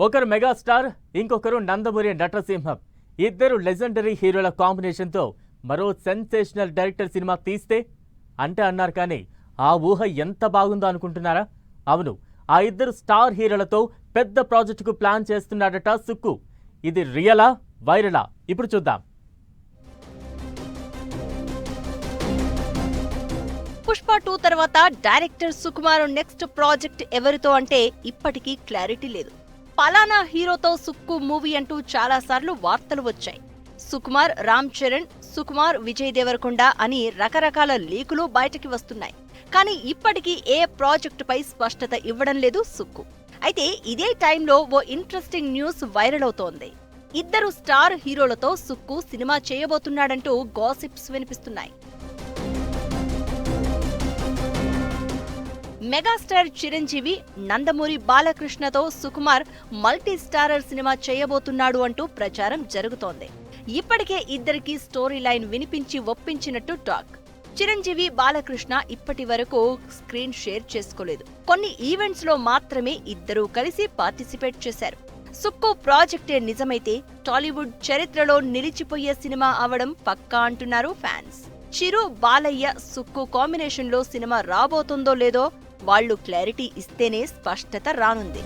ఒకరు మెగాస్టార్, ఇంకొకరు నందమూరి నటసింహం. ఇద్దరు లెజెండరీ హీరోల కాంబినేషన్తో మరో సెన్సేషనల్ డైరెక్టర్ సినిమా తీస్తే అంటే అన్నారు, కానీ ఆ ఊహ ఎంత బాగుందో అనుకుంటున్నారా? అవును, ఆ ఇద్దరు స్టార్ హీరోలతో పెద్ద ప్రాజెక్టుకు ప్లాన్ చేస్తున్నాడట సుక్కు. ఇది రియలా, వైరలా? ఇప్పుడు చూద్దాం. పుష్ప 2 తర్వాత డైరెక్టర్ సుకుమార్ నెక్స్ట్ ప్రాజెక్ట్ ఎవరితో అంటే ఇప్పటికీ క్లారిటీ లేదు. పలానా హీరోతో సుక్కు మూవీ అంటూ చాలా సార్లు వార్తలు వచ్చాయి. సుకుమార్, రామ్ చరణ్, సుకుమార్, విజయ్ దేవరకొండ అని రకరకాల లీకులు బయటకి వస్తున్నాయి. కానీ ఇప్పటికీ ఏ ప్రాజెక్టుపై స్పష్టత ఇవ్వడం లేదు సుక్కు. అయితే ఇదే టైంలో ఓ ఇంట్రెస్టింగ్ న్యూస్ వైరల్ అవుతోంది. ఇద్దరు స్టార్ హీరోలతో సుక్కు సినిమా చేయబోతున్నాడంటూ గాసిప్స్ వినిపిస్తున్నాయి. మెగాస్టార్ చిరంజీవి, నందమూరి బాలకృష్ణతో సుకుమార్ మల్టీ స్టారర్ సినిమా చేయబోతున్నాడు అంటూ ప్రచారం జరుగుతోంది. ఇప్పటికే ఇద్దరికి స్టోరీ లైన్ వినిపించి ఒప్పించినట్టు టాక్. చిరంజీవి, బాలకృష్ణ ఇప్పటి వరకు స్క్రీన్ షేర్ చేసుకోలేదు. కొన్ని ఈవెంట్స్ లో మాత్రమే ఇద్దరూ కలిసి పార్టిసిపేట్ చేశారు. సుక్కు ప్రాజెక్టే నిజమైతే టాలీవుడ్ చరిత్రలో నిలిచిపోయే సినిమా అవడం పక్కా అంటున్నారు ఫ్యాన్స్. చిరు, బాలయ్య, సుక్కు కాంబినేషన్ లో సినిమా రాబోతుందో లేదో వాళ్లు క్లారిటీ ఇస్తేనే స్పష్టత రానుంది.